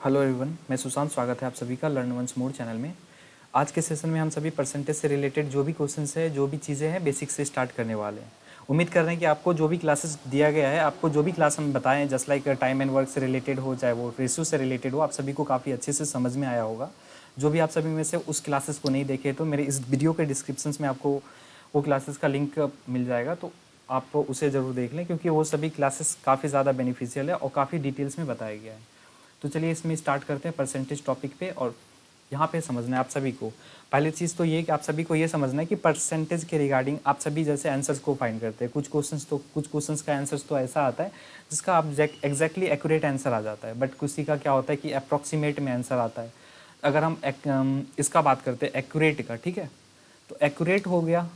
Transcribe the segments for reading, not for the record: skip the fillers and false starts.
Hello everyone, मैं सुशांत। स्वागत है आप सभी का लर्न वंस मोर चैनल में। आज के सेशन में हम सभी परसेंटेज से रिलेटेड जो भी क्वेश्चंस है, जो भी चीज़ें हैं, बेसिक से स्टार्ट करने वाले हैं। उम्मीद कर रहे हैं कि आपको जो भी क्लासेस दिया गया है, आपको जो भी क्लास हम बताएं, just like time and work से रिलेटेड हो, चाहे वो रेशियो से रिलेटेड हो, आप सभी को काफ़ी अच्छे से समझ में आया होगा। जो भी आप सभी में से उस क्लासेस को नहीं देखे तो मेरे इस वीडियो के डिस्क्रिप्शन में आपको वो क्लासेस का लिंक मिल जाएगा, तो आप उसे ज़रूर देख लें, क्योंकि वो सभी क्लासेस काफ़ी ज़्यादा बेनिफिशियल है और काफ़ी डिटेल्स में बताया गया है। तो चलिए इसमें स्टार्ट करते हैं परसेंटेज टॉपिक पे। और यहाँ पे समझना है आप सभी को, पहली चीज़ तो ये कि आप सभी को ये समझना है कि परसेंटेज के रिगार्डिंग आप सभी जैसे आंसर्स को फाइंड करते हैं। कुछ क्वेश्चंस का आंसर्स तो ऐसा आता है जिसका आप एग्जैक्टली एक्यूरेट आंसर आ जाता है, बट किसी का क्या होता है कि अप्रॉक्सीमेट में आंसर आता है। अगर हम इसका बात करते हैं एक्यूरेट का, ठीक है, तो एक्यूरेट हो गया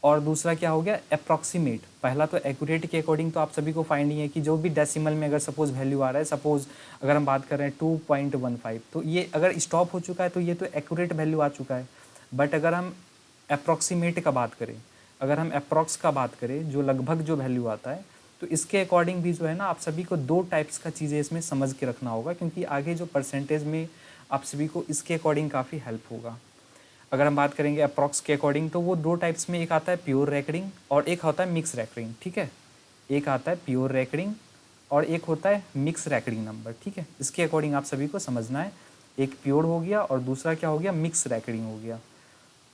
और दूसरा क्या हो गया, अप्रॉक्सीमेट। पहला तो एक्यूरेट के अकॉर्डिंग तो आप सभी को फाइंड ही है कि जो भी डेसिमल में अगर सपोज वैल्यू आ रहा है, सपोज अगर हम बात कर रहे हैं 2.15, तो ये अगर स्टॉप हो चुका है तो ये तो एक्यूरेट वैल्यू आ चुका है। बट अगर हम अप्रॉक्सीमेट का बात करें, अगर हम अप्रॉक्स का बात करें, जो लगभग जो वैल्यू आता है, तो इसके अकॉर्डिंग भी जो है ना, आप सभी को दो टाइप्स का चीज़ें इसमें समझ के रखना होगा, क्योंकि आगे जो परसेंटेज में आप सभी को इसके अकॉर्डिंग काफ़ी हेल्प होगा। अगर हम बात करेंगे अप्रॉक्स के अकॉर्डिंग, तो वो दो टाइप्स में, एक आता है प्योर रैकरिंग और एक होता है मिक्स रैकरिंग, ठीक है। एक आता है प्योर रैकरिंग और एक होता है मिक्स रैकरिंग नंबर, ठीक है। इसके अकॉर्डिंग आप सभी को समझना है, एक प्योर हो गया और दूसरा क्या हो गया, मिक्स रैकरिंग हो गया।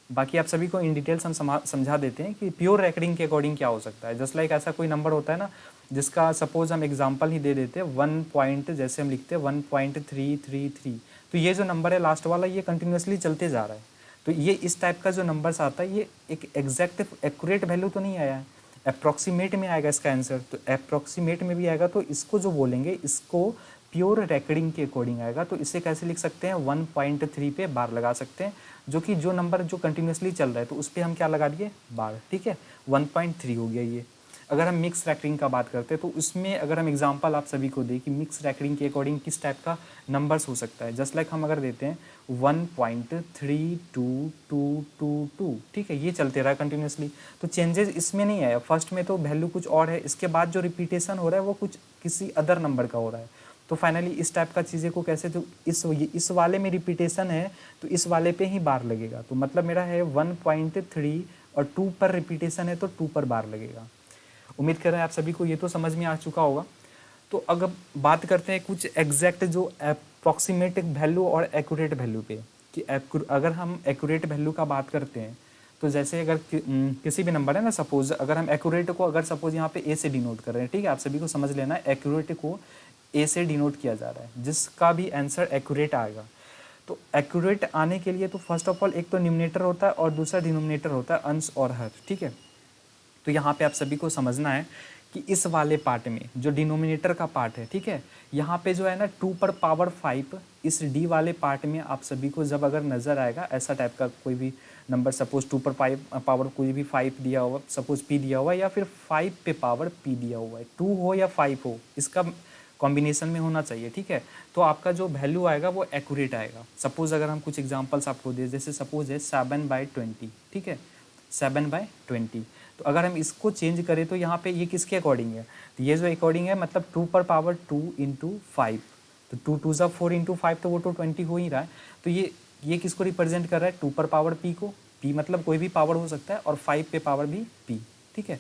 बाकी आप सभी को इन डिटेल्स हम समझा देते हैं कि प्योर रैकरिंग के अकॉर्डिंग क्या हो सकता है। जस्ट लाइक ऐसा कोई नंबर होता है ना, जिसका सपोज हम एग्जांपल ही दे देते हैं 1 पॉइंट, जैसे हम लिखते हैं 1.333, तो ये जो नंबर है लास्ट वाला, ये कंटिन्यूसली चलते जा रहा है। तो ये इस टाइप का जो नंबर्स आता है, ये एक एग्जैक्ट एक्यूरेट वैल्यू तो नहीं आया है, अप्रॉक्सीमेट में आएगा इसका आंसर। तो अप्रॉक्सीमेट में भी आएगा तो इसको जो बोलेंगे, इसको प्योर रैकरिंग के अकॉर्डिंग आएगा। तो इसे कैसे लिख सकते हैं, 1.3 पे बार लगा सकते हैं, जो कि जो नंबर जो कंटिन्यूसली चल रहा है तो उस पर हम क्या लगा दिए, बार, ठीक है। 1.3 हो गया ये। अगर हम मिक्स रैकरिंग का बात करते हैं तो उसमें अगर हम एग्जांपल आप सभी को दें कि मिक्स रैकरिंग के अकॉर्डिंग किस टाइप का नंबर्स हो सकता है, जस्ट लाइक हम अगर देते हैं 1.32222, ठीक है, ये चलते रहा कंटिन्यूसली, तो चेंजेस इसमें नहीं आया। फर्स्ट में तो वैल्यू कुछ और है, इसके बाद जो रिपीटेशन हो रहा है वो कुछ किसी अदर नंबर का हो रहा है। तो फाइनली इस टाइप का चीज़ें को कैसे, तो इस वाले में रिपीटेशन है तो इस वाले पे ही बार लगेगा। तो मतलब मेरा है 1.3 और 2 पर रिपीटेशन है तो 2 पर बार लगेगा। उम्मीद कर रहे हैं आप सभी को ये तो समझ में आ चुका होगा। तो अगर बात करते हैं कुछ एग्जैक्ट जो अप्रॉक्सीमेट वैल्यू और एक्यूरेट वैल्यू पे, कि अगर हम एक्यूरेट वैल्यू का बात करते हैं, तो जैसे अगर किसी भी नंबर है ना, सपोज अगर हम एक्यूरेट को, अगर सपोज यहाँ पे ए से डिनोट कर रहे हैं, ठीक है, आप सभी को समझ लेना है, एक्यूरेट को ए से डिनोट किया जा रहा है, जिसका भी आंसर एक्यूरेट आएगा। तो एक्यूरेट आने के लिए तो फर्स्ट ऑफ ऑल एक तो न्यूमरेटर होता है और दूसरा डिनोमिनेटर होता है, अंश और हर, ठीक है। तो यहाँ पे आप सभी को समझना है कि इस वाले पार्ट में जो डिनोमिनेटर का पार्ट है, ठीक है, यहाँ पे जो है ना 2 पर पावर 5, इस डी वाले पार्ट में आप सभी को जब अगर नजर आएगा ऐसा टाइप का कोई भी नंबर, सपोज 2 पर पावर कोई भी 5 दिया हुआ, सपोज पी दिया हुआ, या फिर 5 पे पावर पी दिया हुआ है, 2 हो या 5 हो, इसका कॉम्बिनेशन में होना चाहिए, ठीक है। तो आपका जो वैल्यू आएगा वो एक्यूरेट आएगा। सपोज अगर हम कुछ एग्जांपल्स आपको दे, जैसे सपोज है 7/20, ठीक है, 7/20, तो अगर हम इसको चेंज करें तो यहाँ पे ये किसके अकॉर्डिंग है, तो ये जो अकॉर्डिंग है, मतलब 2 पर पावर 2 इंटू 5, तो 2 2 ज़ा 4 इंटू 5, तो वो तो 20 हो ही रहा है। तो ये किसको रिप्रेजेंट कर रहा है, 2 पर पावर पी को, पी मतलब कोई भी पावर हो सकता है, और 5 पे पावर भी पी, ठीक है।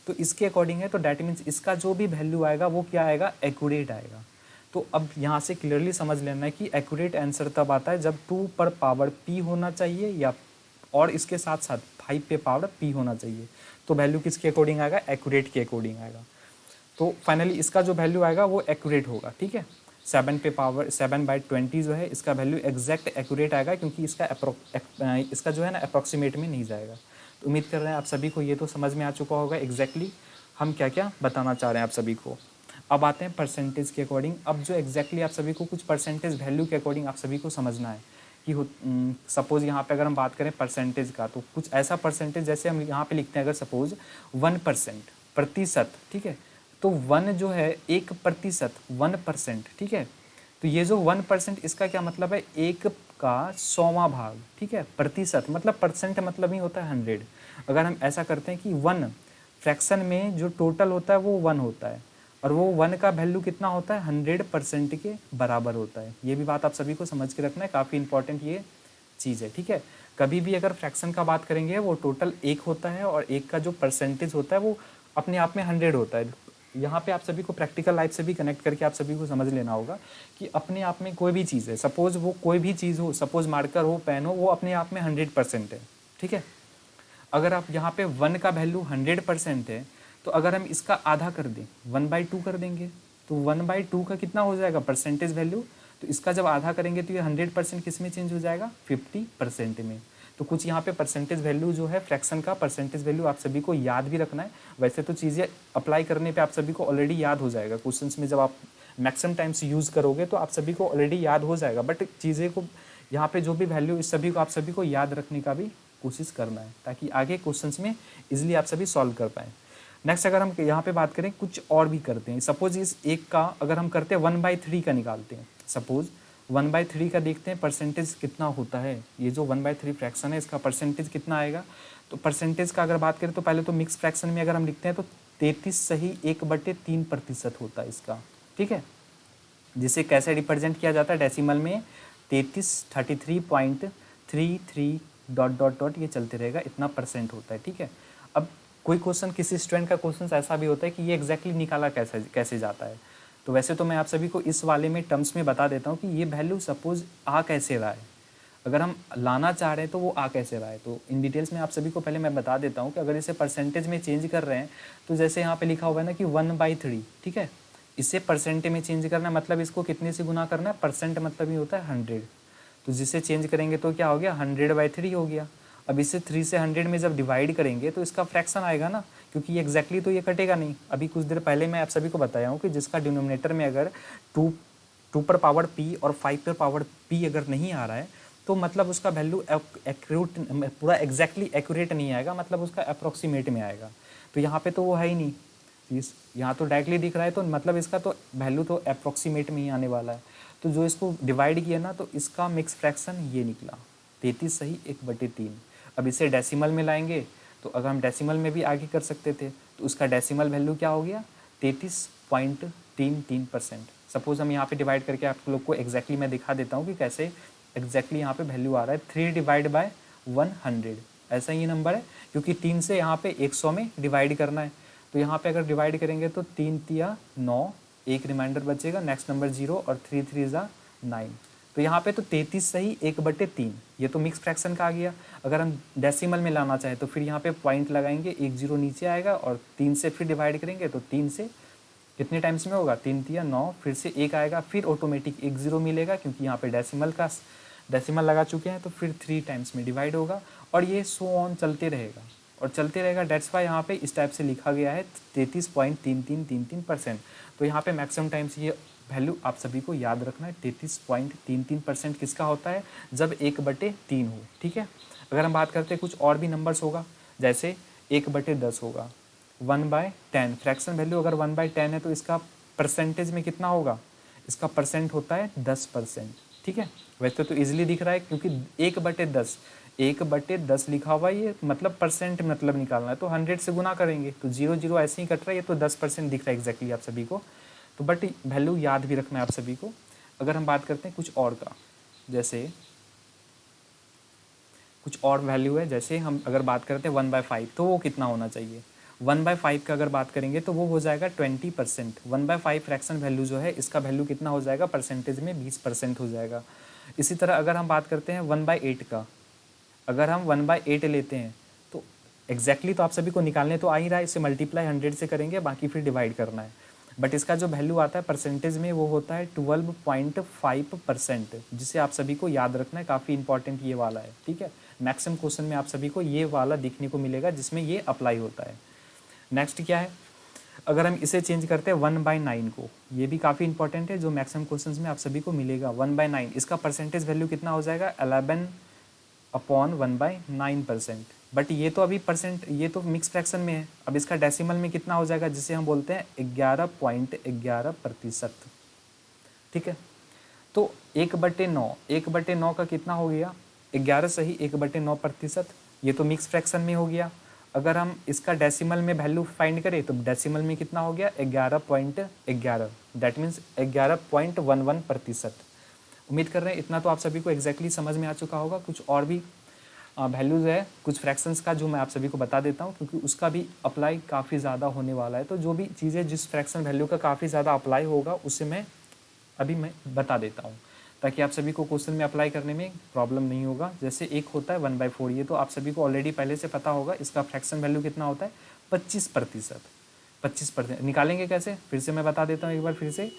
तो इसके अकॉर्डिंग है, तो डैट मीन्स इसका जो भी वैल्यू आएगा वो क्या आएगा, एक्यूरेट आएगा। तो अब यहाँ से क्लियरली समझ लेना है कि एक्यूरेट आंसर तब आता है जब 2 पर पावर पी होना चाहिए, या और इसके साथ साथ 5 पे पावर पी होना चाहिए। तो वैल्यू किसके अकॉर्डिंग आएगा, एक्यूरेट के अकॉर्डिंग आएगा। तो फाइनली इसका जो वैल्यू आएगा वो एक्यूरेट होगा, ठीक है। 7/20 जो है, इसका वैल्यू एग्जैक्ट एक्यूरेट आएगा, क्योंकि इसका जो है ना अप्रॉक्सीमेट में नहीं जाएगा। तो उम्मीद कर रहे हैं आप सभी को ये तो समझ में आ चुका होगा एग्जैक्टली हम क्या क्या बताना चाह रहे हैं आप सभी को। अब आते हैं परसेंटेज के अकॉर्डिंग। अब जो एग्जैक्टली आप सभी को कुछ परसेंटेज वैल्यू के अकॉर्डिंग आप सभी को समझना है कि सपोज यहाँ पे अगर हम बात करें परसेंटेज का, तो कुछ ऐसा परसेंटेज, जैसे हम यहाँ पे लिखते हैं अगर सपोज 1%, प्रतिशत, ठीक है, तो 1 जो है 1%, 1%, ठीक है। तो ये जो 1% इसका क्या मतलब है, 1 का 100वां भाग, ठीक है। प्रतिशत मतलब परसेंट मतलब ही होता है 100। अगर हम ऐसा करते हैं कि 1 फ्रैक्शन में जो टोटल होता है वो 1 होता है, और वो 1 का वैल्यू कितना होता है, 100% के बराबर होता है। ये भी बात आप सभी को समझ के रखना है, काफ़ी इंपॉर्टेंट ये चीज़ है, ठीक है। कभी भी अगर फ्रैक्शन का बात करेंगे वो टोटल 1 होता है और 1 का जो परसेंटेज होता है वो अपने आप में 100 होता है। यहाँ पे आप सभी को प्रैक्टिकल लाइफ से भी कनेक्ट करके आप सभी को समझ लेना होगा कि अपने आप में कोई भी चीज़ है, सपोज वो कोई भी चीज़ हो, सपोज मार्कर हो, पेन हो, वो अपने आप में 100% है, ठीक है। अगर आप यहाँ पे 1 का वैल्यू 100% है तो अगर हम इसका आधा कर दें, 1/2 कर देंगे, तो 1/2 का कितना हो जाएगा परसेंटेज वैल्यू। तो इसका जब आधा करेंगे तो ये 100% किस में चेंज हो जाएगा, 50% में। तो कुछ यहाँ पे परसेंटेज वैल्यू जो है, फ्रैक्शन का परसेंटेज वैल्यू आप सभी को याद भी रखना है। वैसे तो चीज़ें अप्लाई करने पे आप सभी को ऑलरेडी याद हो जाएगा, क्वेश्चंस में जब आप मैक्सिमम टाइम्स यूज़ करोगे तो आप सभी को ऑलरेडी याद हो जाएगा, बट चीज़ें को यहाँ पे जो भी वैल्यू, इस सभी को आप सभी को याद रखने का भी कोशिश करना है ताकि आगे क्वेश्चंस में इजीली आप सभी सॉल्व कर पाएँ। नेक्स्ट अगर हम यहाँ पे बात करें, कुछ और भी करते हैं। सपोज इस एक का अगर हम करते हैं 1/3 का निकालते हैं, सपोज 1/3 का देखते हैं परसेंटेज कितना होता है। ये जो 1/3 फ्रैक्शन है इसका परसेंटेज कितना आएगा। तो परसेंटेज का अगर बात करें तो पहले तो मिक्स फ्रैक्शन में अगर हम लिखते हैं तो 33 सही 1/3% होता है इसका, ठीक है। जिसे कैसे रिप्रेजेंट किया जाता है, डेसिमल में 33 33.33 ... ये चलते रहेगा, इतना परसेंट होता है, ठीक है। अब कोई क्वेश्चन, किसी स्टूडेंट का क्वेश्चन ऐसा भी होता है कि ये एग्जैक्टली निकाला कैसे जाता है। तो वैसे तो मैं आप सभी को इस वाले में टर्म्स में बता देता हूँ कि ये वैल्यू सपोज आ कैसे रहा है, अगर हम लाना चाह रहे हैं तो वो आ कैसे रहा है। तो इन डिटेल्स में आप सभी को पहले मैं बता देता हूँ कि अगर इसे परसेंटेज में चेंज कर रहे हैं तो जैसे यहाँ पे लिखा हुआ है ना कि 1/3, ठीक है। इसे परसेंट में चेंज करना है, मतलब इसको कितने से गुना करना है, परसेंट मतलब ही होता है 100। तो जिसे चेंज करेंगे तो क्या हो गया, 100/3 हो गया। अब इसे 3 से 100 में जब डिवाइड करेंगे तो इसका फ्रैक्शन आएगा ना, क्योंकि ये एग्जैक्टली तो ये कटेगा नहीं। अभी कुछ देर पहले मैं आप सभी को बताया हूँ कि जिसका डिनोमिनेटर में अगर 2 पर पावर p और 5 पर पावर p अगर नहीं आ रहा है तो मतलब उसका वैल्यू एक्यूरेट, पूरा एग्जैक्टली एक्यूरेट नहीं आएगा, मतलब उसका अप्रोक्सीमेट में आएगा। तो यहाँ पे तो वो है ही नहीं, यहाँ तो डायरेक्टली दिख रहा है, तो मतलब इसका तो वैल्यू तो अप्रोक्सीमेट में ही आने वाला है। तो जो इसको डिवाइड किया ना तो इसका मिक्स फ्रैक्शन ये निकला, 33 सही 1/3। अब इसे डेसिमल में लाएंगे तो अगर हम डेसिमल में भी आगे कर सकते थे तो उसका डेसिमल वैल्यू क्या हो गया, 33.33%। सपोज हम यहाँ पे डिवाइड करके आप लोग को एग्जैक्टली मैं दिखा देता हूँ कि कैसे एग्जैक्टली यहाँ पे वैल्यू आ रहा है, 3/100 ऐसा ही नंबर है, क्योंकि 3 से यहाँ पे 100 में डिवाइड करना है। तो यहाँ पे अगर डिवाइड करेंगे तो 3 तिया 9, एक रिमाइंडर बचेगा, नेक्स्ट नंबर 0 और 3 3 9। तो यहाँ पे तो 33 सही 1/3, ये तो मिक्स फ्रैक्शन का आ गया। अगर हम डेसिमल में लाना चाहें तो फिर यहाँ पे पॉइंट लगाएंगे, 1 0 नीचे आएगा और 3 से फिर डिवाइड करेंगे तो 3 से कितने टाइम्स में होगा, 3 तिया 9, फिर से 1 आएगा, फिर ऑटोमेटिक 1 0 मिलेगा क्योंकि यहाँ पे डेसिमल लगा चुके हैं, तो फिर 3 टाइम्स में डिवाइड होगा और ये सो ऑन चलते रहेगा और चलते रहेगा। डेट्स वाई यहाँ पे इस टाइप से लिखा गया है 33.3333%। तो यहाँ पे मैक्सिमम टाइम्स ये वैल्यू आप सभी को याद रखना है, 33.33% किसका होता है, जब 1/3 हो, ठीक है। अगर हम बात करते हैं कुछ और भी नंबर्स होगा, जैसे 1/10 होगा, 1/10 फ्रैक्शन वैल्यू अगर 1/10 है तो इसका परसेंटेज में कितना होगा, इसका परसेंट होता है 10%, ठीक है। वैसे तो इजीली दिख रहा है क्योंकि 1/10 1/10 लिखा हुआ है, ये मतलब परसेंट मतलब निकालना है तो 100 से गुना करेंगे तो 0 0 ऐसे ही कट रहा है, ये तो 10% दिख रहा है एग्जैक्टली आप सभी को। तो बट वैल्यू याद भी रखना है आप सभी को। अगर हम बात करते हैं कुछ और का, जैसे कुछ और वैल्यू है, जैसे हम अगर बात करते हैं 1/5 तो वो कितना होना चाहिए, 1/5 का अगर बात करेंगे तो वो हो जाएगा 20%। 1/5 फ्रैक्शन वैल्यू जो है इसका वैल्यू कितना हो जाएगा, परसेंटेज में 20% हो जाएगा। इसी तरह अगर हम बात करते हैं 1/8 का, अगर हम 1/8 लेते हैं तो एग्जैक्टली तो आप सभी को निकालने तो आ ही रहा है, इसे मल्टीप्लाई 100 से करेंगे, बाकी फिर डिवाइड करना है। बट इसका जो वैल्यू आता है परसेंटेज में वो होता है 12.5%, जिसे आप सभी को याद रखना है, काफ़ी इंपॉर्टेंट ये वाला है, ठीक है। मैक्सिमम क्वेश्चन में आप सभी को ये वाला दिखने को मिलेगा जिसमें ये अप्लाई होता है। नेक्स्ट क्या है, अगर हम इसे चेंज करते हैं 1/9 को, ये भी काफ़ी इंपॉर्टेंट है जो मैक्सिमम क्वेश्चंस में आप सभी को मिलेगा। 1/9 इसका परसेंटेज वैल्यू कितना हो जाएगा, 11/1/9%। बट ये तो अभी परसेंट, ये तो मिक्स फ्रैक्शन में है। अब इसका डेसिमल में कितना हो जाएगा, जिसे हम बोलते हैं 11.11%, ठीक है। तो 1/9 का कितना हो गया, 11 सही 1/9%, ये तो मिक्स फ्रैक्शन में हो गया। अगर हम इसका डेसिमल में वैल्यू फाइंड करें तो डेसिमल में कितना हो गया 11.11, दैट मीन्स 11.11%। उम्मीद कर रहे हैं इतना तो आप सभी को एग्जैक्टली समझ में आ चुका होगा। कुछ और भी वैल्यूज़ है कुछ फ्रैक्शंस का जो मैं आप सभी को बता देता हूँ, क्योंकि उसका भी अप्लाई काफ़ी ज़्यादा होने वाला है। तो जो भी चीज़ें जिस फ्रैक्शन वैल्यू का काफ़ी ज़्यादा अप्लाई होगा उसे मैं बता देता हूँ, ताकि आप सभी को क्वेश्चन में अप्लाई करने में प्रॉब्लम नहीं होगा। जैसे एक होता है 1/4, ये तो आप सभी को ऑलरेडी पहले से पता होगा। इसका फ्रैक्शन वैल्यू कितना होता है 25%। 25% निकालेंगे कैसे, फिर से मैं बता देता हूँ एक बार फिर से।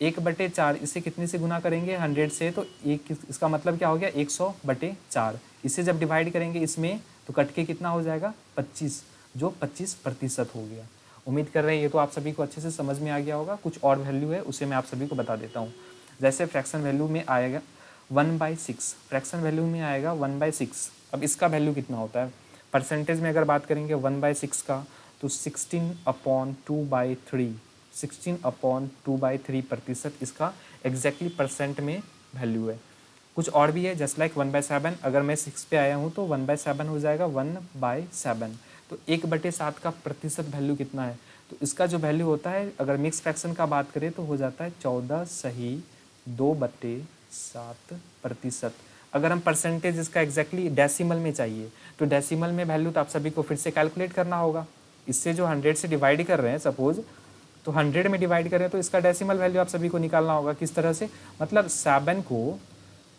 1/4 इसे कितने से गुना करेंगे 100 से, तो एक इसका मतलब क्या हो गया 100/4। इसे जब डिवाइड करेंगे इसमें तो कट के कितना हो जाएगा 25, जो 25% हो गया। उम्मीद कर रहे हैं ये तो आप सभी को अच्छे से समझ में आ गया होगा। कुछ और वैल्यू है उसे मैं आप सभी को बता देता हूँ। जैसे फ्रैक्शन वैल्यू में आएगा 1/6, फ्रैक्शन वैल्यू में आएगा 1/6। अब इसका वैल्यू कितना होता है परसेंटेज में अगर बात करेंगे 1/6 का, तो 16/2/3, 16/2/3% इसका एग्जैक्टली परसेंट में वैल्यू है। कुछ और भी है जस्ट लाइक 1/7, अगर मैं 6 पे आया हूँ तो 1/7 हो जाएगा 1/7। तो 1/7 का प्रतिशत वैल्यू कितना है, तो इसका जो वैल्यू होता है अगर मिक्स फ्रैक्शन का बात करें तो हो जाता है 14/2/7%। अगर हम परसेंटेज इसका एग्जैक्टली डेसिमल में चाहिए तो डेसिमल में वैल्यू तो आप सभी को फिर से कैलकुलेट करना होगा। इससे जो 100 से डिवाइड कर रहे हैं सपोज, तो 100 में डिवाइड करें तो इसका डेसिमल वैल्यू आप सभी को निकालना होगा। किस तरह से, मतलब 7 को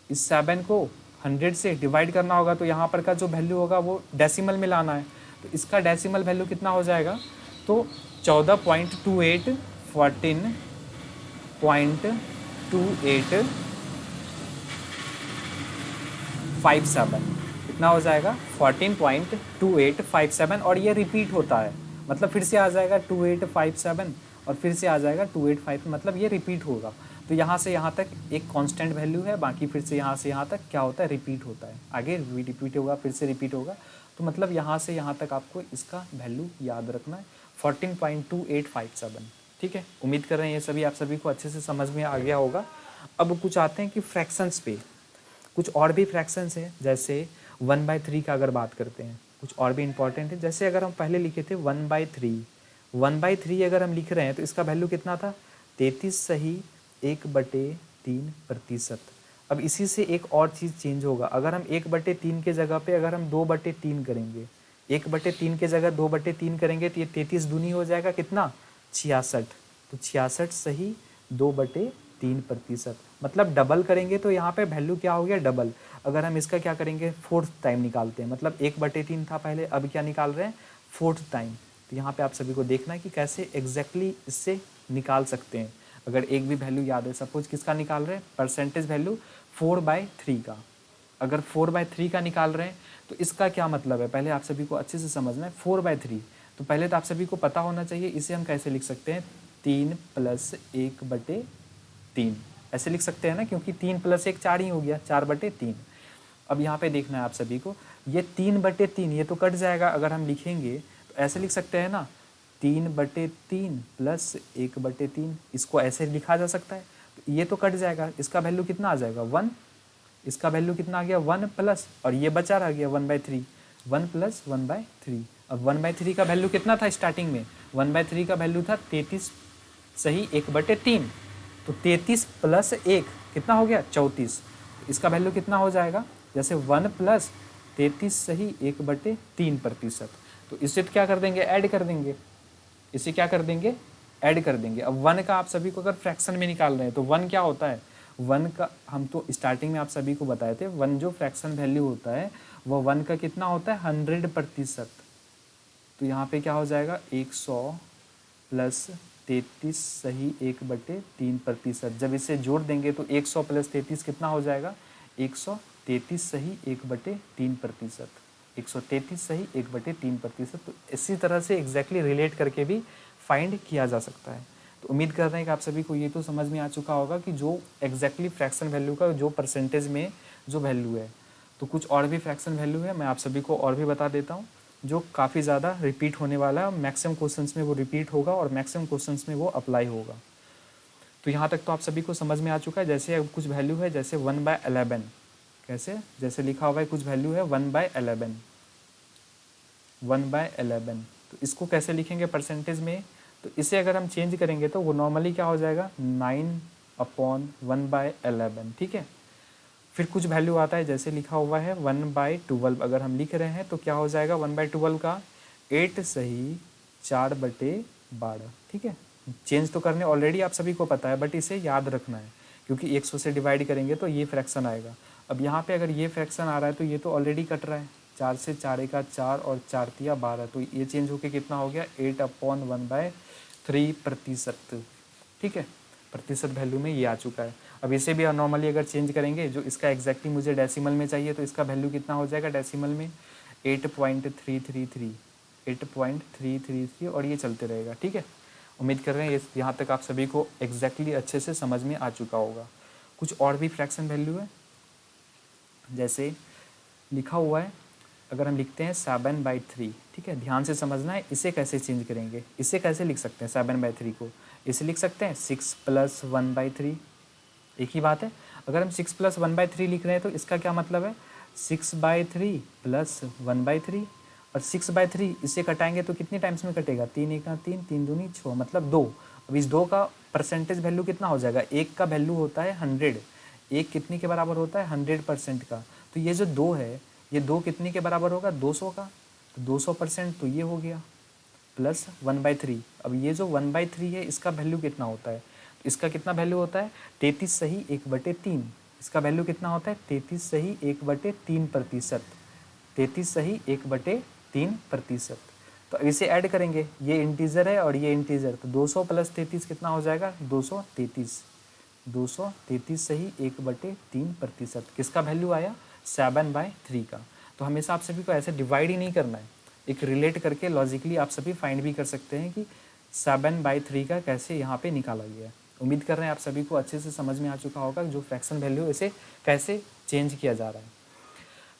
100 से डिवाइड करना होगा, तो यहाँ पर का जो वैल्यू होगा वो डेसिमल में लाना है। तो इसका डेसिमल वैल्यू कितना हो जाएगा, तो 14.28 14.2857 कितना हो जाएगा 14.2857, और ये रिपीट होता है, मतलब फिर से आ जाएगा 2857 और फिर से आ जाएगा 285, मतलब ये रिपीट होगा। तो यहाँ से यहाँ तक एक कांस्टेंट वैल्यू है, बाकी फिर से यहाँ तक क्या होता है रिपीट होता है, आगे रिपीट होगा फिर से रिपीट होगा। तो मतलब यहाँ से यहाँ तक आपको इसका वैल्यू याद रखना है 14.2857। ठीक है, उम्मीद कर रहे हैं ये सभी आप सभी को अच्छे से समझ में आ गया होगा। अब कुछ आते हैं कि फ्रैक्शंस पे, कुछ और भी फ्रैक्शंस हैं। जैसे 1/3 का अगर बात करते हैं, कुछ और भी इंपॉर्टेंट है। जैसे अगर हम पहले लिखे थे 1/3 अगर हम लिख रहे हैं तो इसका वैल्यू कितना था 33.1/3%। अब इसी से एक और चीज़ चेंज होगा, अगर हम 1/3 के जगह पे अगर हम 2/3 करेंगे, 1/3 के जगह 2/3 करेंगे तो ये 33 दूनी हो जाएगा कितना 66, तो 66/2/3%। मतलब डबल करेंगे तो यहाँ पे वैल्यू क्या हो गया डबल। अगर हम इसका क्या करेंगे 4th टाइम निकालते हैं, मतलब 1/3 था पहले, अब क्या निकाल रहे हैं 4th टाइम। तो यहाँ पे आप सभी को देखना है कि कैसे एग्जैक्टली इससे निकाल सकते हैं। अगर एक भी वैल्यू याद है, सपोज किसका निकाल रहे हैं परसेंटेज वैल्यू 4/3 का, अगर 4/3 का निकाल रहे हैं तो इसका क्या मतलब है पहले आप सभी को अच्छे से समझना है। 4/3 तो पहले तो आप सभी को पता होना चाहिए इसे हम कैसे लिख सकते हैं 3 + 1/3 ऐसे लिख सकते हैं ना, क्योंकि 3 + 1 4 ही हो गया 4/3। अब यहाँ पे देखना है आप सभी को, ये 3/3 ये तो कट जाएगा, अगर हम लिखेंगे तो ऐसे लिख सकते हैं ना 3/3 + 1/3, इसको ऐसे लिखा जा सकता है। तो ये तो कट जाएगा, इसका वैल्यू कितना आ जाएगा 1, इसका वैल्यू कितना आ गया 1 प्लस, और ये बचा रह गया 1/3, 1 + 1/3। अब 1/3 का वैल्यू कितना था स्टार्टिंग में, 1/3 का वैल्यू था 33 सही 1/3, तो 33 + 1 कितना हो गया 34। इसका वैल्यू कितना हो जाएगा, जैसे 1 + 33 सही 1/3%। तो इससे क्या कर देंगे ऐड कर देंगे, इसे क्या कर देंगे ऐड कर देंगे। अब 1 का आप सभी को अगर फ्रैक्शन में निकाल रहे हैं तो 1 क्या होता है, 1 का हम तो स्टार्टिंग में आप सभी को बताए थे 1 जो फ्रैक्शन वैल्यू होता है वो 1 का कितना होता है 100%। तो यहाँ पे क्या हो जाएगा 100 + 33 सही 1/3%। जब इसे जोड़ देंगे तो 100 + 33 कितना हो जाएगा 133 सही 1/3%, 133 सही 1/3%। तो इसी तरह से एग्जैक्टली रिलेट करके भी फाइंड किया जा सकता है। तो उम्मीद कर रहे हैं कि आप सभी को ये तो समझ में आ चुका होगा कि जो एग्जैक्टली फ्रैक्शन वैल्यू का जो परसेंटेज में जो वैल्यू है। तो कुछ और भी फ्रैक्शन वैल्यू है, मैं आप सभी को और भी बता देता हूँ जो काफ़ी ज़्यादा रिपीट होने वाला है। मैक्सिमम क्वेश्चंस में वो रिपीट होगा और मैक्सिमम क्वेश्चंस में वो अप्लाई होगा। तो यहाँ तक तो आप सभी को समझ में आ चुका है। जैसे कुछ वैल्यू है जैसे 1/11, कैसे जैसे लिखा हुआ है कुछ वैल्यू है 1/11, 1/11। तो इसको कैसे लिखेंगे परसेंटेज में, तो इसे अगर हम चेंज करेंगे तो वो नॉर्मली क्या हो जाएगा 9/1/11, ठीक है। फिर कुछ वैल्यू आता है जैसे लिखा हुआ है 1/12, अगर हम लिख रहे हैं तो क्या हो जाएगा 1/12 का 8 सही 4/12, ठीक है। चेंज तो करने ऑलरेडी आप सभी को पता है, बट इसे याद रखना है क्योंकि 100 से डिवाइड करेंगे तो ये फ्रैक्शन आएगा। अब यहाँ पे अगर ये फ्रैक्शन आ रहा है तो ये तो ऑलरेडी कट रहा है, 4 से 4 एका 4 और 4 तिया 12, तो ये चेंज होके कितना हो गया 8/1/3%, ठीक है। प्रतिशत वैल्यू में ये आ चुका है। अब इसे भी नॉर्मली अगर चेंज करेंगे, जो इसका एग्जैक्टली मुझे डेसिमल में चाहिए, तो इसका वैल्यू कितना हो जाएगा डेसिमल में 8.333 और ये चलते रहेगा, ठीक है। उम्मीद कर रहे हैं यहाँ तक आप सभी को एग्जैक्टली अच्छे से समझ में आ चुका होगा। कुछ और भी फ्रैक्शन वैल्यू है, जैसे लिखा हुआ है, अगर हम लिखते हैं 7/3, ठीक है, ध्यान से समझना है इसे कैसे चेंज करेंगे। इसे कैसे लिख सकते हैं 7/3 को, इसे लिख सकते हैं 6 + 1/3, एक ही बात है। अगर हम 6 + 1/3 लिख रहे हैं तो इसका क्या मतलब है 6/3 + 1/3, और 6/3 इसे कटाएंगे तो कितनी टाइम्स में कटेगा 3 एका 3, 3 दूनी 6, मतलब 2। अब इस 2 का परसेंटेज वैल्यू कितना हो जाएगा, एक का वैल्यू होता है 100, एक कितनी के बराबर होता है 100% का। तो ये जो 2 है, ये 2 कितनी के बराबर होगा 200 का, तो 200% तो ये हो गया प्लस 1/3। अब ये जो 1/3 है इसका वैल्यू कितना होता है, तो इसका कितना वैल्यू होता है 33 सही 1/3। इसका वैल्यू कितना होता है 33 सही 1/3%, 33 सही 1/3%। तो अब इसे ऐड करेंगे, ये इंटीजर है और ये इंटीजर, तो 200 + 33 कितना हो जाएगा 233, 233 सही 1/3%। किसका वैल्यू आया 7/3 का। तो हमेशा आप सभी को ऐसे डिवाइड ही नहीं करना है, एक रिलेट करके लॉजिकली आप सभी फाइंड भी कर सकते हैं कि 7/3 का कैसे यहाँ पे निकाला गया है। उम्मीद कर रहे हैं आप सभी को अच्छे से समझ में आ चुका होगा जो फ्रैक्शन वैल्यू इसे कैसे चेंज किया जा रहा है।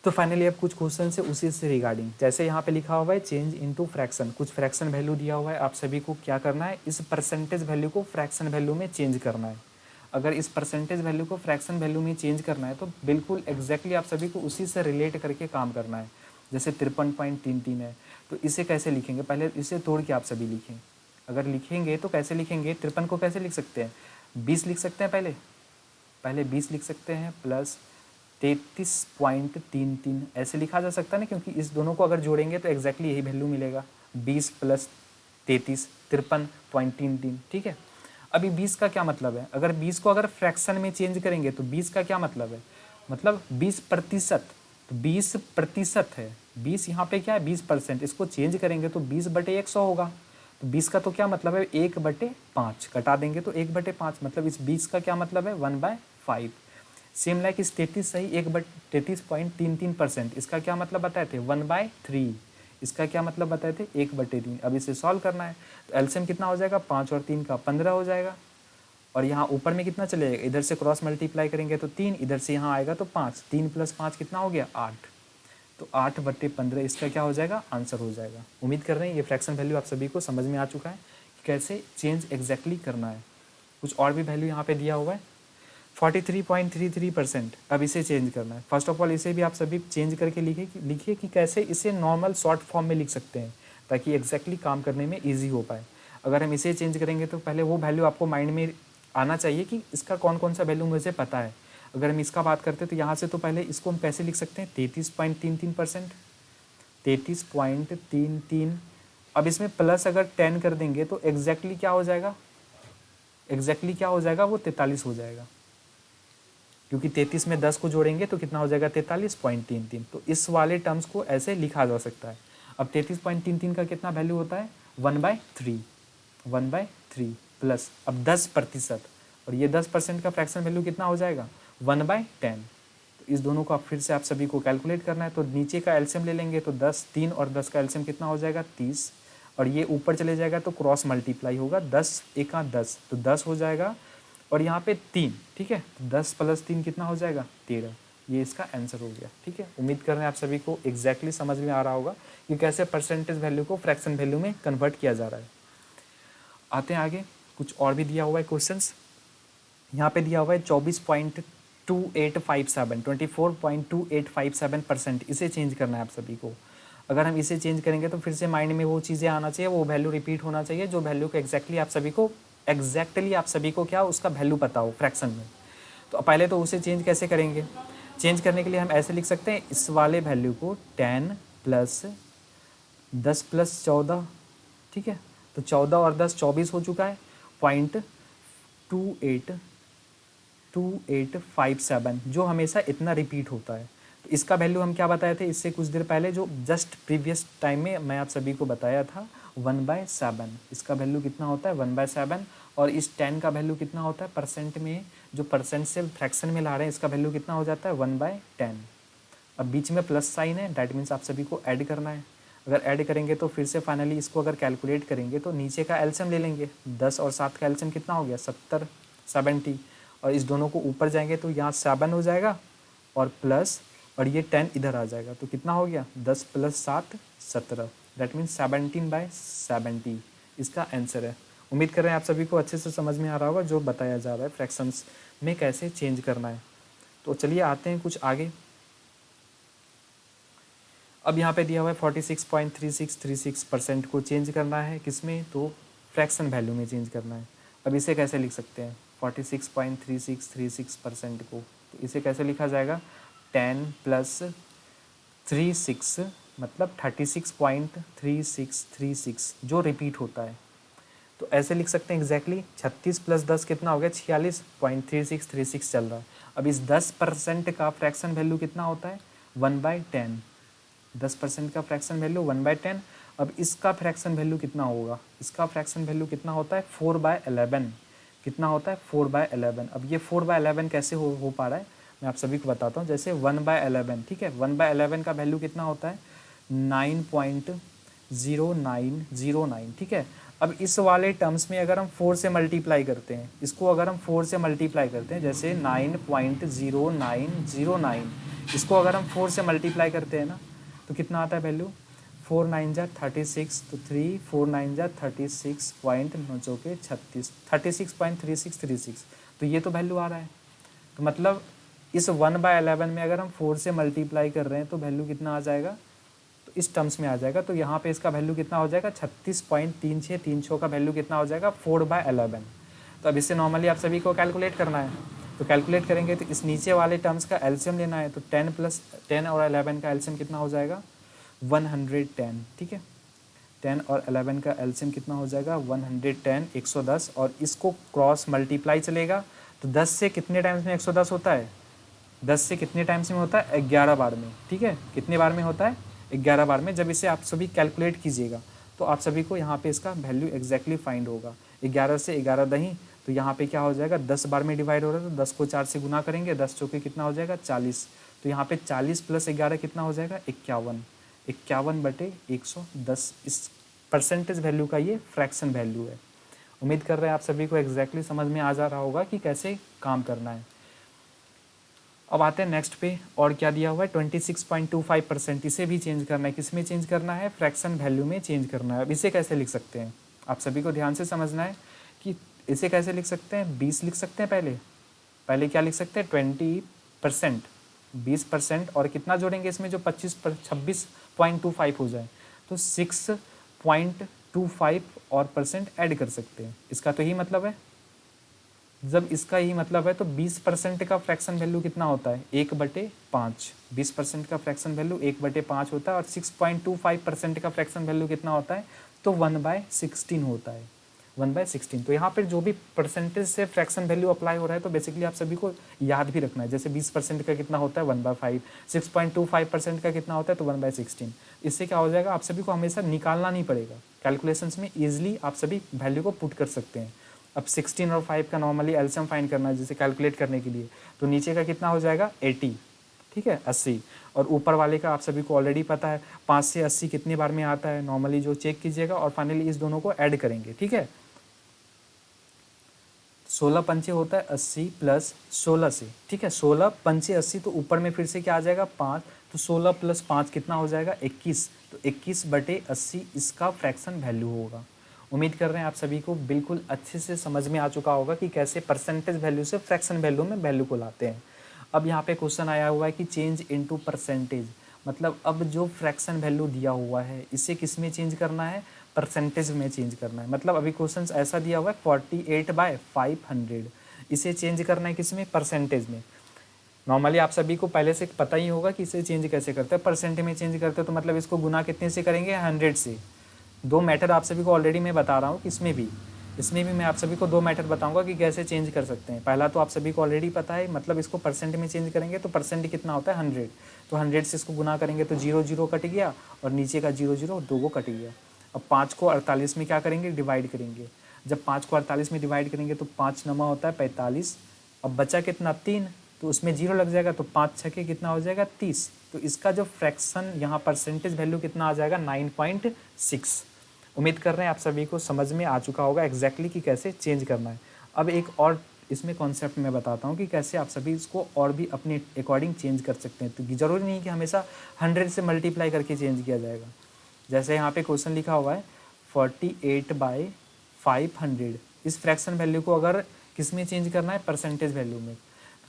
तो फाइनली अब कुछ क्वेश्चन है उसी से रिगार्डिंग, जैसे यहाँ पे लिखा हुआ है चेंज इनटू फ्रैक्शन, कुछ फ्रैक्शन वैल्यू दिया हुआ है, आप सभी को क्या करना है इस परसेंटेज वैल्यू को फ्रैक्शन वैल्यू में चेंज करना है। अगर इस परसेंटेज वैल्यू को फ्रैक्शन वैल्यू में चेंज करना है तो बिल्कुल एग्जैक्टली आप सभी को उसी से रिलेट करके काम करना है। जैसे 53.33 है, तो इसे कैसे लिखेंगे, पहले इसे तोड़ के आप सभी लिखें। अगर लिखेंगे तो कैसे लिखेंगे, 53 को कैसे लिख सकते हैं 20 लिख सकते हैं, पहले 20 लिख सकते हैं प्लस 33.33 ऐसे लिखा जा सकता है ना, क्योंकि इस दोनों को अगर जोड़ेंगे तो एग्जैक्टली यही वैल्यू मिलेगा 20 + 33 53.33, ठीक है। अभी 20 का क्या मतलब है, अगर 20 को अगर फ्रैक्शन में चेंज करेंगे तो 20 का क्या मतलब है, मतलब 20%, तो 20% है, 20 यहाँ पे क्या है 20%, इसको चेंज करेंगे तो 20/100 होगा। तो 20 का तो क्या मतलब है 1/5, कटा देंगे तो 1/5, मतलब इस 20 का क्या मतलब है 1/5। सेम लाइक इस 33 सही 33.33%, इसका क्या मतलब बताए थे 1/3, इसका क्या मतलब बताए थे 1/3। अब इसे सॉल्व करना है तो एलसीएम कितना हो जाएगा 5 और 3 का 15 हो जाएगा, और यहाँ ऊपर में कितना चलेगा, इधर से क्रॉस मल्टीप्लाई करेंगे तो 3, इधर से यहाँ आएगा तो 5, 3 + 5 कितना हो गया 8, तो 8/15 इसका क्या हो जाएगा आंसर हो जाएगा। उम्मीद कर रहे हैं ये फ्रैक्शन वैल्यू आप सभी को समझ में आ चुका है कि कैसे चेंज एग्जैक्टली करना है। कुछ और भी वैल्यू यहाँ पे दिया हुआ है 43.33%, अब इसे चेंज करना है। फर्स्ट ऑफ ऑल इसे भी आप सभी चेंज करके लिखिए कि कैसे इसे नॉर्मल शॉर्ट फॉर्म में लिख सकते हैं ताकि एग्जैक्टली काम करने में ईजी हो पाए। अगर हम इसे चेंज करेंगे तो पहले वो वैल्यू आपको माइंड में आना चाहिए कि इसका कौन कौन सा वैल्यू मुझे पता है। अगर हम इसका बात करते हैं तो यहाँ से तो पहले इसको हम कैसे लिख सकते हैं 33.33%, 33.33। अब इसमें प्लस अगर 10 कर देंगे तो एग्जैक्टली क्या हो जाएगा, वो 43 हो जाएगा, क्योंकि 33 में 10 को जोड़ेंगे तो कितना हो जाएगा 43.33। तो इस वाले टर्म्स को ऐसे लिखा जा सकता है। अब 33.33 का कितना वैल्यू होता है 1/3 प्लस अब 10%, और ये 10% का फ्रैक्शन वैल्यू कितना हो जाएगा 1/10। तो इस दोनों को आप फिर से आप सभी को कैलकुलेट करना है, तो नीचे का एलसीएम ले लेंगे तो 10, 3 और 10 का एलसीएम कितना हो जाएगा 30, और ये ऊपर चले जाएगा तो क्रॉस मल्टीप्लाई होगा 10 एका 10, तो 10 हो जाएगा, और यहाँ पे 3, ठीक है, 10 + 3 कितना हो जाएगा 13, ये इसका आंसर हो गया, ठीक है। उम्मीद कर रहे हैं आप सभी को एग्जैक्टली समझ में आ रहा होगा कि कैसे परसेंटेज वैल्यू को फ्रैक्शन वैल्यू में कन्वर्ट किया जा रहा है। आते हैं आगे, कुछ और भी दिया हुआ है क्वेश्चंस। यहाँ पे दिया हुआ है 24.2857 24.2857%, इसे चेंज करना है आप सभी को। अगर हम इसे चेंज करेंगे तो फिर से माइंड में वो चीज़ें आना चाहिए, वो वैल्यू रिपीट होना चाहिए जो वैल्यू को एग्जैक्टली आप सभी को क्या उसका वैल्यू पता हो फ्रैक्शन में। तो पहले तो उसे चेंज कैसे करेंगे? चेंज करने के लिए हम ऐसे लिख सकते हैं, इस वाले वैल्यू को 10 प्लस 10 प्लस 14, ठीक है, तो 14 और 10 24 हो चुका है, 0.2857 जो हमेशा इतना रिपीट होता है। तो इसका वैल्यू हम क्या बताए थे इससे कुछ देर पहले, जो जस्ट प्रीवियस टाइम में मैं आप सभी को बताया था 1/7। इसका वैल्यू कितना होता है 1/7, और इस 10 का वैल्यू कितना होता है परसेंट में, जो परसेंट से फ्रैक्शन में ला रहे हैं इसका वैल्यू कितना हो जाता है 1/10। अब बीच में प्लस साइन है, डैट मीन्स आप सभी को ऐड करना है। अगर ऐड करेंगे तो फिर से फाइनली इसको अगर कैलकुलेट करेंगे तो नीचे का एलसीएम ले लेंगे, 10 और 7 का एलसीएम कितना हो गया 70, और इस दोनों को ऊपर जाएंगे तो यहाँ 7 हो जाएगा और प्लस, और ये 10 इधर आ जाएगा तो कितना हो गया 10 प्लस 7 17, दैट मीन्स 17/70 इसका आंसर है। उम्मीद कर रहे हैं आप सभी को अच्छे से समझ में आ रहा होगा जो बताया जा रहा है फ्रैक्शंस में कैसे चेंज करना है। तो चलिए आते हैं कुछ आगे। अब यहाँ पे दिया हुआ है 46.3636% को चेंज करना है किसमें, तो फ्रैक्शन वैल्यू में चेंज करना है। अब इसे कैसे लिख सकते हैं 46.3636% को, तो इसे कैसे लिखा जाएगा 10 प्लस 36 मतलब 36.3636 जो रिपीट होता है, तो ऐसे लिख सकते हैं एग्जैक्टली 36 प्लस 10 कितना हो गया 46.3636 चल रहा है। अब इस 10% का फ्रैक्शन वैल्यू कितना होता है 1/10, 10% का फ्रैक्शन वैल्यू 1/10। अब इसका फ्रैक्शन वैल्यू कितना होगा, इसका फ्रैक्शन वैल्यू कितना होता है 4/11, कितना होता है 4/11। अब ये 4/11 कैसे हो पा रहा है मैं आप सभी को बताता हूँ। जैसे 1/11, ठीक है, 1/11 का वैल्यू कितना होता है 9.0909, ठीक है। अब इस वाले टर्म्स में अगर हम 4 से मल्टीप्लाई करते हैं, इसको अगर हम 4 से मल्टीप्लाई करते हैं, जैसे 9.0909, इसको अगर हम 4 से मल्टीप्लाई करते हैं ना तो कितना आता है वैल्यू 4 9 जा 36, तो 3 4 9 जा 36.36, तो ये तो वैल्यू आ रहा है। तो मतलब इस 1/11 में अगर हम 4 से मल्टीप्लाई कर रहे हैं तो वैल्यू कितना आ जाएगा, तो इस टर्म्स में आ जाएगा। तो यहाँ पे इसका वैल्यू कितना हो जाएगा 36.3636 का वैल्यू कितना हो जाएगा 4/11। तो अब इससे नॉर्मली आप सभी को कैलकुलेट करना है, तो कैलकुलेट करेंगे तो इस नीचे वाले टर्म्स का एलसीएम लेना है, तो 10 प्लस 10 और 11 का एलसीएम कितना हो जाएगा 110, ठीक है। 10 और 11 का एलसीएम कितना हो जाएगा 110, 110, और इसको क्रॉस मल्टीप्लाई चलेगा तो 10 से कितने टाइम्स में 110 होता है, 10 से कितने टाइम्स में होता है 11 बार में, ठीक है। कितने बार में होता है 11 बार में। जब इसे आप सभी कैलकुलेट कीजिएगा तो आप सभी को यहाँ पे इसका वैल्यू एग्जैक्टली फाइंड होगा। 11 से 11 दही, तो यहाँ पे क्या हो जाएगा 10 बार में डिवाइड हो रहा है तो 10 को 4 से गुना करेंगे, 10 चौके कितना हो जाएगा 40, तो यहाँ पे 40 प्लस 11 कितना हो जाएगा 51, 51/110 इस परसेंटेज वैल्यू का ये फ्रैक्शन वैल्यू है। उम्मीद कर रहे हैं आप सभी को एग्जैक्टली समझ में आ जा रहा होगा कि कैसे काम करना है। अब आते हैं नेक्स्ट पे, और क्या दिया हुआ है 26.25%, इसे भी चेंज करना है। किस में चेंज करना है फ्रैक्शन वैल्यू में चेंज करना है। अब इसे कैसे लिख सकते हैं आप सभी को ध्यान से समझना है कि इसे कैसे लिख सकते हैं 20 लिख सकते हैं, पहले क्या लिख सकते हैं 20%, 20%, और कितना जोड़ेंगे इसमें जो 26.25 हो जाए तो 6.25 और परसेंट ऐड कर सकते हैं। इसका तो यही मतलब है, जब इसका यही मतलब है तो 20% का फ्रैक्शन वैल्यू कितना होता है 1/5, 20% का फ्रैक्शन वैल्यू 1/5 होता है, और 6.25% का फ्रैक्शन वैल्यू कितना होता है तो 1/16 होता है, 1/16। तो यहाँ पर जो भी परसेंटेज से फ्रैक्शन वैल्यू अप्लाई हो रहा है तो बेसिकली आप सभी को याद भी रखना है। जैसे 20% का कितना होता है 1/5, 6.25% का कितना होता है तो 1/16। इससे क्या हो जाएगा आप सभी को हमेशा निकालना नहीं पड़ेगा, कैलकुलेशंस में ईजिली आप सभी वैल्यू को पुट कर सकते हैं। अब 16 और 5 का नॉर्मली एलसीएम फाइंड करना है जैसे कैलकुलेट करने के लिए, तो नीचे का कितना हो जाएगा 80, ठीक है 80, और ऊपर वाले का आप सभी को ऑलरेडी पता है 5 से 80 कितनी बार में आता है, नॉर्मली जो चेक कीजिएगा, और फाइनली इस दोनों को ऐड करेंगे, ठीक है। 16 पंचे होता है 80 प्लस 16 से, ठीक है, 16 पंचे 80, तो ऊपर में फिर से क्या आ जाएगा 5, तो 16 प्लस 5 कितना हो जाएगा 21, तो 21/80 इसका फ्रैक्शन वैल्यू होगा। उम्मीद कर रहे हैं आप सभी को बिल्कुल अच्छे से समझ में आ चुका होगा कि कैसे परसेंटेज वैल्यू से फ्रैक्शन वैल्यू में वैल्यू को लाते हैं। अब यहाँ पे क्वेश्चन आया हुआ है कि चेंज इनटू परसेंटेज, मतलब अब जो फ्रैक्शन वैल्यू दिया हुआ है इसे किस में चेंज करना है, परसेंटेज में चेंज करना है। मतलब अभी क्वेश्चन ऐसा दिया हुआ है 48/500, इसे चेंज करना है किस में, परसेंटेज में। नॉर्मली आप सभी को पहले से पता ही होगा कि इसे चेंज कैसे करते हैं, परसेंट में चेंज करते हैं तो मतलब इसको गुना कितने से करेंगे, 100 से। दो मेथड आप सभी को ऑलरेडी मैं बता रहा हूँ कि इसमें भी मैं आप सभी को दो मेथड बताऊंगा कि कैसे चेंज कर सकते हैं। पहला तो आप सभी को ऑलरेडी पता है, मतलब इसको परसेंट में चेंज करेंगे तो परसेंट कितना होता है 100, तो 100 से इसको गुना करेंगे तो 0 0 कट गया और नीचे का 0 0 2 को कट गया। अब 5 को 48 में क्या करेंगे, डिवाइड करेंगे। जब 5 को 48 में डिवाइड करेंगे तो 5 नमा होता है 45। अब बचा कितना 3, तो उसमें 0 लग जाएगा तो 5 छके कितना हो जाएगा 30। तो इसका जो फ्रैक्शन यहाँ परसेंटेज वैल्यू कितना आ जाएगा 9.6। उम्मीद कर रहे हैं आप सभी को समझ में आ चुका होगा एग्जैक्टली कि कैसे चेंज करना है। अब एक और इसमें कॉन्सेप्ट मैं बताता हूँ कि कैसे आप सभी इसको और भी अपने अकॉर्डिंग चेंज कर सकते हैं। तो ज़रूरी नहीं कि हमेशा 100 से मल्टीप्लाई करके चेंज किया जाएगा। जैसे यहाँ पे क्वेश्चन लिखा हुआ है 48/500, इस फ्रैक्शन वैल्यू को अगर किस में चेंज करना है, परसेंटेज वैल्यू में।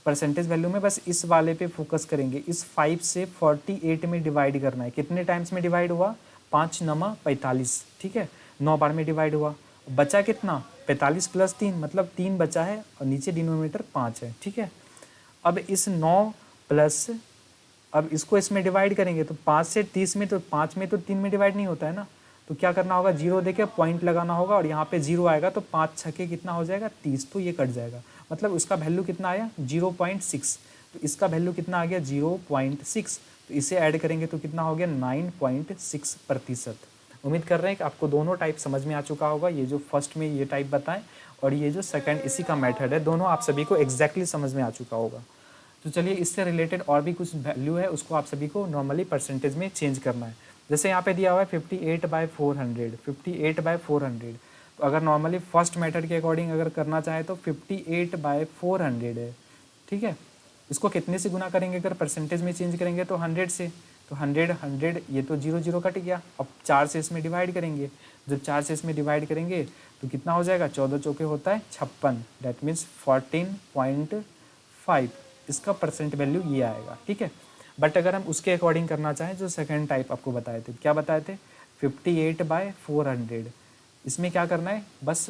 परसेंटेज वैल्यू में बस इस वाले पे फोकस करेंगे। इस 5 से 48 में डिवाइड करना है। कितने टाइम्स में डिवाइड हुआ, 5 नमा 45, ठीक है, 9 बार में डिवाइड हुआ। बचा कितना, 45 + 3 मतलब 3 बचा है और नीचे डिनोमिनेटर 5 है, ठीक है। अब इस 9 प्लस, अब इसको इसमें डिवाइड करेंगे तो 5 से 30 में, तो 5 में तो 3 में डिवाइड नहीं होता है ना, तो क्या करना होगा, 0 देके पॉइंट लगाना होगा और यहाँ पे 0 आएगा तो 5 छके कितना हो जाएगा 30, तो ये कट जाएगा। मतलब उसका वैल्यू कितना आया 0.6, तो इसका वैल्यू कितना आ गया 0.6, तो इसे ऐड करेंगे तो कितना हो गया 9.6%। उम्मीद कर रहे हैं कि आपको दोनों टाइप समझ में आ चुका होगा। ये जो फर्स्ट में ये टाइप बताएं और ये जो सेकंड इसी का मेथड है, दोनों आप सभी को एग्जैक्टली समझ में आ चुका होगा। तो चलिए इससे रिलेटेड और भी कुछ वैल्यू है, उसको आप सभी को नॉर्मली परसेंटेज में चेंज करना है। जैसे यहाँ पे दिया हुआ है 58/400, 58/400, तो अगर नॉर्मली फर्स्ट मेथड के अकॉर्डिंग अगर करना चाहे तो 58/400 है, ठीक है। इसको कितने से गुना करेंगे, अगर परसेंटेज में चेंज करेंगे तो 100 से, तो 100 ये तो 0 0 कट गया। अब 4 से इसमें डिवाइड करेंगे, जब 4 से इसमें डिवाइड करेंगे तो कितना हो जाएगा, 14 चौके होता है 56, दैट मीन्स 14.5, इसका परसेंट वैल्यू ये आएगा, ठीक है। बट अगर हम उसके अकॉर्डिंग करना चाहें, जो सेकेंड टाइप आपको बताए थे, क्या बताए थे 58/400, इसमें क्या करना है, बस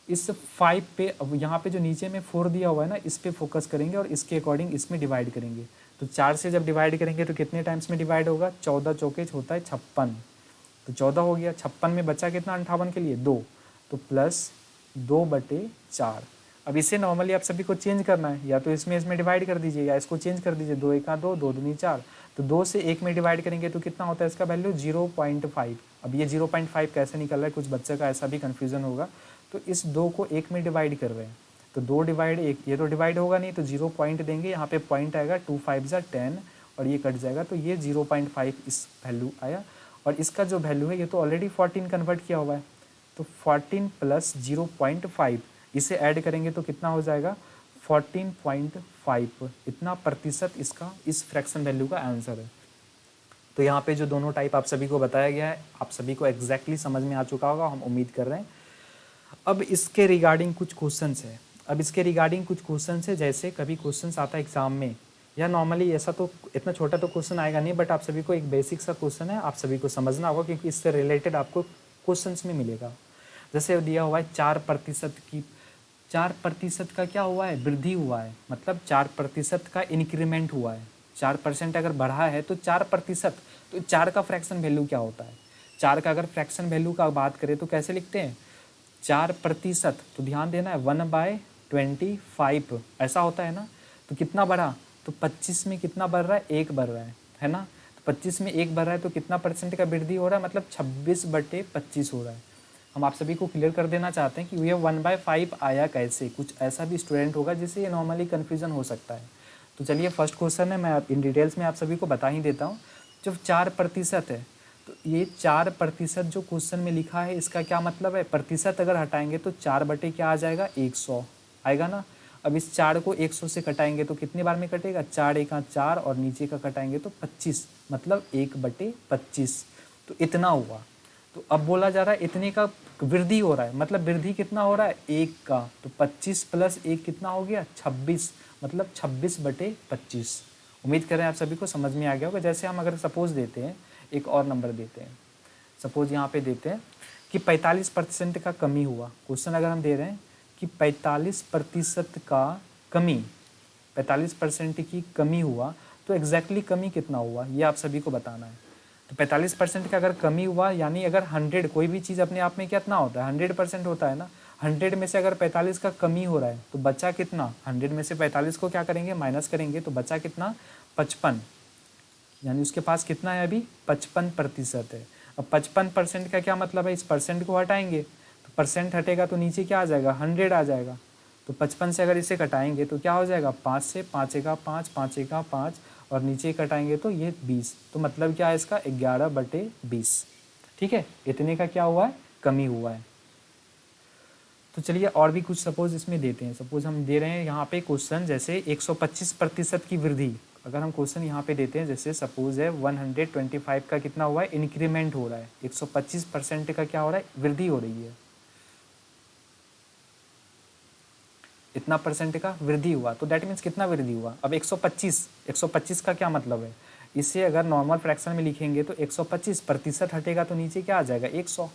इस 5 पे, अब यहाँ पे जो नीचे में 4 दिया हुआ है ना, इस पे फोकस करेंगे और इसके अकॉर्डिंग इसमें डिवाइड करेंगे। तो 4 से जब डिवाइड करेंगे तो कितने टाइम्स में डिवाइड होगा, 14 चौके होता है 56, तो 14 हो गया। 56 में बचा कितना 58 के लिए 2, तो +2/4। अब इसे नॉर्मली आप सभी को चेंज करना है, या तो इसमें डिवाइड कर दीजिए या इसको चेंज कर दीजिए, 2 1 2, 2 दूनी 4, तो 2 से 1 में डिवाइड करेंगे तो कितना होता है इसका वैल्यू 0.5। अब ये 0.5 कैसे निकल रहा है, कुछ बच्चे का ऐसा भी कन्फ्यूजन होगा। तो इस 2 को 1 में डिवाइड कर रहे हैं, तो 2 डिवाइड 1, ये तो डिवाइड होगा नहीं, तो 0 पॉइंट देंगे, यहाँ पे पॉइंट आएगा, 2 5 10 और ये कट जाएगा, तो ये 0.5 इस वैल्यू आया। और इसका जो वैल्यू है ये तो ऑलरेडी 14 कन्वर्ट किया हुआ है, तो 14 + 0.5 इसे ऐड करेंगे तो कितना हो जाएगा 14.5, इतना प्रतिशत इसका इस फ्रैक्शन वैल्यू का आंसर है। तो यहाँ पे जो दोनों टाइप आप सभी को बताया गया है, आप सभी को एग्जैक्टली समझ में आ चुका होगा, हम उम्मीद कर रहे हैं। अब इसके रिगार्डिंग कुछ क्वेश्चंस है, जैसे कभी क्वेश्चंस आता है एग्जाम में, या नॉर्मली ऐसा तो इतना छोटा तो क्वेश्चन आएगा नहीं, बट आप सभी को एक बेसिक सा क्वेश्चन है, आप सभी को समझना होगा क्योंकि इससे रिलेटेड आपको क्वेश्चंस में मिलेगा। जैसे दिया हुआ है 4% का क्या हुआ है, वृद्धि हुआ है, मतलब 4% का इंक्रीमेंट हुआ है। 4% अगर बढ़ा है तो 4%, तो 4 का फ्रैक्शन वैल्यू क्या होता है, 4 का अगर फ्रैक्शन वैल्यू का बात करें तो कैसे लिखते हैं 4%, तो ध्यान देना है 1/25 ऐसा होता है ना। तो कितना बढ़ा, तो 25 में कितना बढ़ रहा है, 1 बढ़ रहा है ना। तो 25 में 1 बढ़ रहा है तो कितना परसेंट का वृद्धि हो रहा है, मतलब 26/25 हो रहा है। हम आप सभी को क्लियर कर देना चाहते हैं कि ये 1/5 आया कैसे, कुछ ऐसा भी स्टूडेंट होगा जिससे ये नॉर्मली कन्फ्यूजन हो सकता है। तो चलिए फर्स्ट क्वेश्चन है, मैं इन डिटेल्स में आप सभी को बता ही देता हूँ। जब 4% है तो ये 4% जो क्वेश्चन में लिखा है इसका क्या मतलब है, प्रतिशत अगर हटाएंगे तो 4 क्या आ जाएगा 100 आएगा ना। अब इस 4 को 100 से कटाएंगे तो कितनी बार में कटेगा, 4 1 4 और नीचे का कटाएंगे तो 25, मतलब 1/25, तो इतना हुआ। तो अब बोला जा रहा है इतने का वृद्धि हो रहा है, मतलब वृद्धि कितना हो रहा है 1 का, तो 25 + 1 कितना हो गया 26, मतलब 26/25। उम्मीद कर रहे हैं आप सभी को समझ में आ गया होगा। जैसे हम अगर सपोज देते हैं, एक और नंबर देते हैं, सपोज यहाँ पे देते हैं कि 45% का कमी हुआ। क्वेश्चन अगर हम दे रहे हैं कि 45% का कमी, 45% की कमी हुआ, तो एग्जैक्टली कमी कितना हुआ ये आप सभी को बताना है। तो 45% का अगर कमी हुआ, यानी अगर 100, कोई भी चीज़ अपने आप में कितना होता है, 100% होता है ना। 100 में से अगर 45 का कमी हो रहा है तो बचा कितना, 100 में से 45 को क्या करेंगे, माइनस करेंगे, तो बचा कितना, 55, यानी उसके पास कितना है अभी, 55% है। अब 55% का क्या मतलब है, इस परसेंट को हटाएंगे, तो परसेंट हटेगा तो नीचे क्या आ जाएगा, 100 आ जाएगा। तो 55 से अगर इसे घटाएंगे तो क्या हो जाएगा, 5 से, 5 का 5, 5 का 5, और नीचे कटाएंगे तो ये 20। तो मतलब क्या है इसका, 11/20। ठीक है, इतने का क्या हुआ है, कमी हुआ है। तो चलिए और भी कुछ सपोज इसमें देते हैं। सपोज हम दे रहे हैं यहाँ पे क्वेश्चन, जैसे 125% की वृद्धि। अगर हम क्वेश्चन यहाँ पे देते हैं, जैसे सपोज है 125 का कितना हुआ है, इंक्रीमेंट हो रहा है, 125% का क्या हो रहा है, वृद्धि हो रही है, इतना परसेंट का वृद्धि हुआ। तो दैट मीन्स कितना वृद्धि हुआ। अब 125 का क्या मतलब है, इसे अगर नॉर्मल फ्रैक्शन में लिखेंगे तो 125% हटेगा तो नीचे क्या आ जाएगा, 100।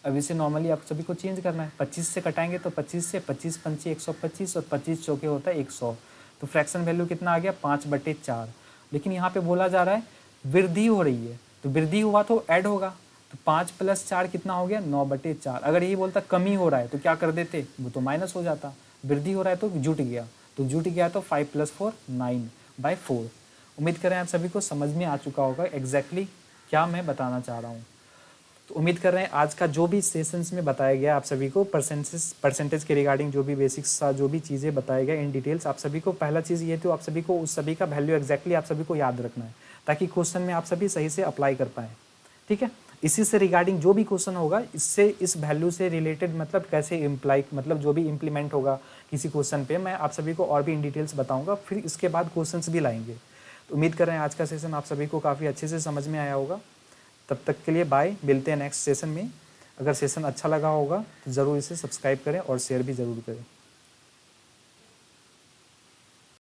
अब इसे नॉर्मली आप सभी को चेंज करना है, 25 से कटाएंगे तो 25 से, 25 पंचे 125 और 25 चौके होता है 100। तो फ्रैक्शन वैल्यू कितना आ गया, 5/4। लेकिन यहाँ पे बोला जा रहा है वृद्धि हो रही है, तो वृद्धि हुआ तो ऐड होगा, तो 5 + 4 कितना हो गया, 9/4। अगर यही बोलता कमी हो रहा है तो क्या कर देते, वो तो माइनस हो जाता। वृद्धि हो रहा है तो जुट गया, तो जुट गया तो 5 + 4 9/4। उम्मीद करें आप सभी को समझ में आ चुका होगा एग्जैक्टली क्या मैं बताना चाह रहा हूँ। तो उम्मीद कर रहे हैं आज का जो भी सेशंस में बताया गया आप सभी को परसेंटेज के रिगार्डिंग जो भी बेसिक्स था, जो भी चीज़ें बताया गया इन डिटेल्स, आप सभी को पहला चीज़ ये तो आप सभी को उस सभी का वैल्यू एग्जैक्टली आप सभी को याद रखना है, ताकि क्वेश्चन में आप सभी सही से अप्लाई कर पाएँ। ठीक है, इसी से रिगार्डिंग जो भी क्वेश्चन होगा, इससे इस वैल्यू से रिलेटेड मतलब कैसे इम्प्लाई, मतलब जो भी इम्प्लीमेंट होगा किसी क्वेश्चन पे, मैं आप सभी को और भी इन डिटेल्स बताऊंगा, फिर इसके बाद क्वेश्चंस भी लाएंगे। तो उम्मीद कर रहे हैं आज का सेशन आप सभी को काफ़ी अच्छे से समझ में आया होगा। तब तक के लिए बाय, मिलते हैं नेक्स्ट सेशन में। अगर सेशन अच्छा लगा होगा तो ज़रूर इसे सब्सक्राइब करें और शेयर भी ज़रूर करें।